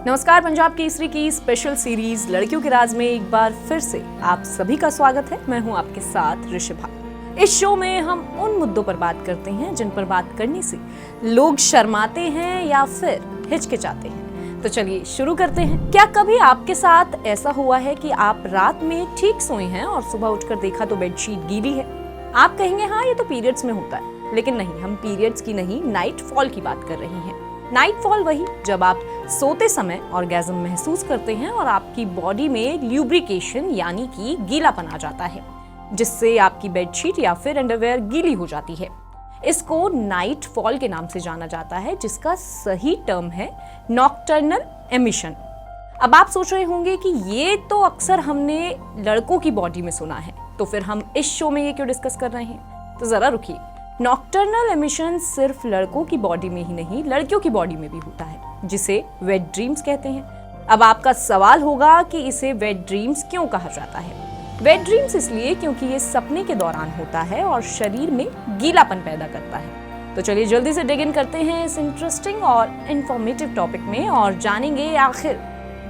नमस्कार, पंजाब केसरी की special series लड़कियों के राज में एक बार फिर से आप सभी का स्वागत है। मैं हूं आपके साथ ऋषभा। इस शो में हम उन मुद्दों पर बात करते हैं जिन पर बात करने से लोग शर्माते हैं या फिर हिचकिचाते हैं। तो चलिए शुरू करते हैं। क्या कभी आपके साथ ऐसा हुआ है कि आप रात में ठीक सोए हैं और सुबह उठकर देखा तो बेडशीट गीली है? आप कहेंगे हाँ, ये तो पीरियड्स में होता है, लेकिन नहीं, हम पीरियड्स की नहीं, नाइट फॉल की बात कर रहे हैं। नाइट फॉल वही जब आप सोते समय ऑर्गेज्म महसूस करते हैं और आपकी बॉडी में ल्यूब्रिकेशन यानी कि गीलापन आ जाता है, जिससे आपकी बेडशीट या फिर अंडरवेयर गीली हो जाती है। इसको नाइट फॉल के नाम से जाना जाता है, जिसका सही टर्म है नॉकटर्नल एमिशन। अब आप सोच रहे होंगे कि ये तो अक्सर हमने लड़कों की बॉडी में सुना है, तो फिर हम इस शो में ये क्यों डिस्कस कर रहे हैं? तो जरा रुकिए। नॉकटर्नल एमिशन सिर्फ लड़कों की बॉडी में ही नहीं, लड़कियों की बॉडी में भी होता है, जिसे वेट ड्रीम्स कहते हैं। अब आपका सवाल होगा कि इसे वेट ड्रीम्स क्यों कहा जाता है? वेट ड्रीम्स इसलिए क्योंकि ये सपने के दौरान होता है और शरीर में गीलापन पैदा करता है। तो चलिए जल्दी से डिग इन करते हैं इस इंटरेस्टिंग और इंफॉर्मेटिव टॉपिक में और जानेंगे आखिर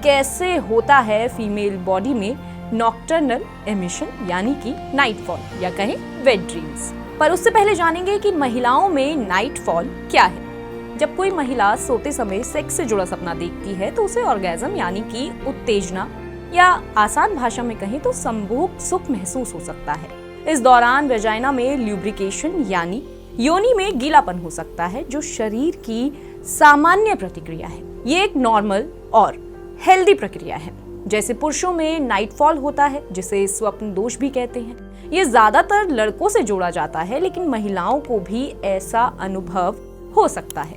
कैसे होता है फीमेल बॉडी में नॉकटर्नल एमिशन यानी कि नाइट फॉल या कहें वेट ड्रीम्स। पर उससे पहले जानेंगे कि महिलाओं में नाइट फॉल क्या है। जब कोई महिला सोते समय सेक्स से जुड़ा सपना देखती है तो उसे ऑर्गेज्म यानी कि उत्तेजना या आसान भाषा में कहें तो संभोग सुख महसूस हो सकता है। इस दौरान वेजाइना में ल्यूब्रिकेशन यानी योनि में गीलापन हो सकता है, जो शरीर की सामान्य प्रतिक्रिया है। ये एक नॉर्मल और हेल्दी प्रक्रिया है। जैसे पुरुषों में नाइट फॉल होता है, जिसे स्वप्न दोष भी कहते हैं। ये ज्यादातर लड़कों से जोड़ा जाता है, लेकिन महिलाओं को भी ऐसा अनुभव हो सकता है।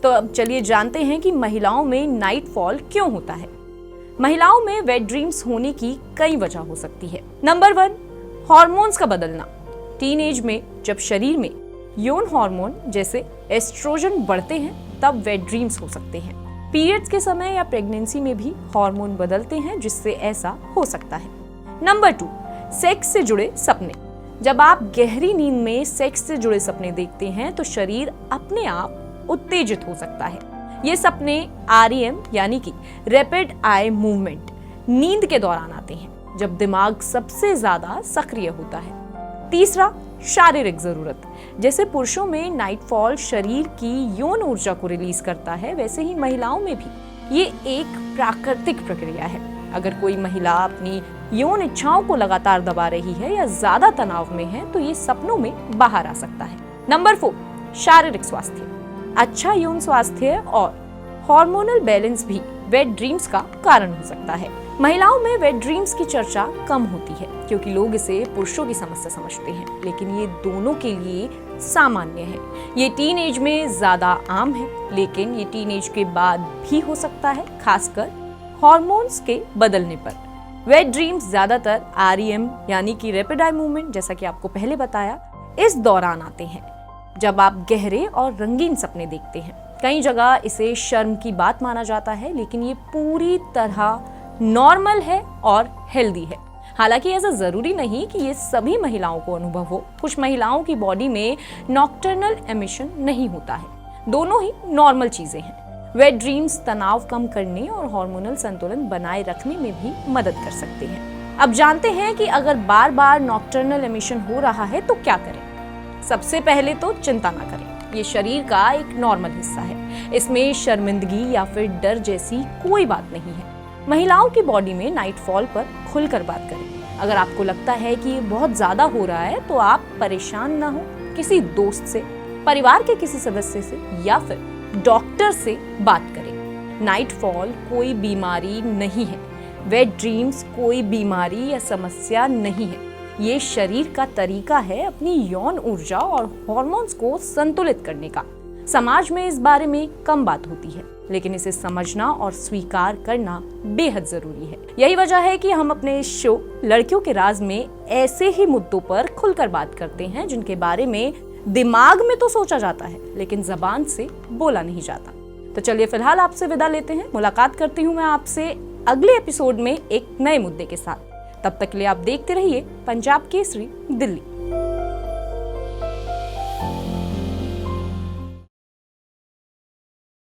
तो अब चलिए जानते हैं कि महिलाओं में नाइट फॉल क्यों होता है। महिलाओं में वेट ड्रीम्स होने की कई वजह हो सकती है। नंबर 1, हार्मोन्स का बदलना। टीन एज में जब शरीर में यौन हार्मोन जैसे एस्ट्रोजन बढ़ते हैं, तब वेट ड्रीम्स हो सकते हैं। पीरियड्स के समय या प्रेगनेंसी में भी हार्मोन बदलते हैं, जिससे ऐसा हो सकता है। नंबर 2, सेक्स से जुड़े सपने। जब आप गहरी नींद में सेक्स से जुड़े सपने देखते हैं तो शरीर अपने आप उत्तेजित हो सकता है। ये सपने REM यानी कि रैपिड आई मूवमेंट नींद के दौरान आते हैं, जब दिमाग सबसे ज्यादा सक्रिय होता है। तीसरा, शारीरिक जरूरत। जैसे पुरुषों में नाइट फॉल शरीर की यौन ऊर्जा को रिलीज करता है, वैसे ही महिलाओं में भी ये एक प्राकृतिक प्रक्रिया है। अगर कोई महिला अपनी यौन इच्छाओं को लगातार दबा रही है या ज्यादा तनाव में है, तो ये सपनों में बाहर आ सकता है। नंबर 4, शारीरिक स्वास्थ्य। अच्छा यौन स्वास्थ्य और हार्मोनल बैलेंस भी वेट ड्रीम्स का कारण हो सकता है। महिलाओं में वेट ड्रीम्स की चर्चा कम होती है, क्योंकि लोग इसे पुरुषों की समस्या समझते हैं, लेकिन ये दोनों के लिए सामान्य है। ये टीन एज में ज्यादा आम है, लेकिन ये टीन एज के बाद भी हो सकता है, खासकर हार्मोन्स के बदलने पर। वेट ड्रीम्स ज्यादातर REM यानी कि रैपिड आई मूवमेंट, जैसा कि आपको पहले बताया, इस दौरान आते हैं जब आप गहरे और रंगीन सपने देखते हैं। कई जगह इसे शर्म की बात माना जाता है, लेकिन ये पूरी तरह नॉर्मल है और हेल्दी है। हालांकि ऐसा जरूरी नहीं कि ये सभी महिलाओं को अनुभव हो। कुछ महिलाओं की बॉडी में नॉकटर्नल एमिशन नहीं होता है। दोनों ही नॉर्मल चीजें हैं। वेट ड्रीम्स तनाव कम करने और हार्मोनल संतुलन बनाए रखने में भी मदद कर सकते हैं। अब जानते हैं कि अगर बार बार नॉकटर्नल एमिशन हो रहा है तो क्या करें। सबसे पहले तो चिंता ना करें, ये शरीर का एक नॉर्मल हिस्सा है। इसमें शर्मिंदगी या फिर डर जैसी कोई बात नहीं है। महिलाओं की बॉडी में नाइट फॉल पर खुलकर बात करें। अगर आपको लगता है कि ये बहुत ज्यादा हो रहा है तो आप परेशान ना हो, किसी दोस्त से, परिवार के किसी सदस्य से या फिर डॉक्टर से बात करें। नाइट फॉल कोई बीमारी नहीं है। वेट ड्रीम्स कोई बीमारी या समस्या नहीं है। ये शरीर का तरीका है अपनी यौन ऊर्जा और हार्मोन्स को संतुलित करने का। समाज में इस बारे में कम बात होती है, लेकिन इसे समझना और स्वीकार करना बेहद जरूरी है। यही वजह है कि हम अपने इस शो लड़कियों के राज में ऐसे ही मुद्दों पर खुलकर बात करते हैं, जिनके बारे में दिमाग में तो सोचा जाता है, लेकिन जबान से बोला नहीं जाता। तो चलिए फिलहाल आपसे विदा लेते हैं। मुलाकात करती हूँ मैं आपसे अगले एपिसोड में एक नए मुद्दे के साथ। तब तक के लिए आप देखते रहिए पंजाब केसरी दिल्ली।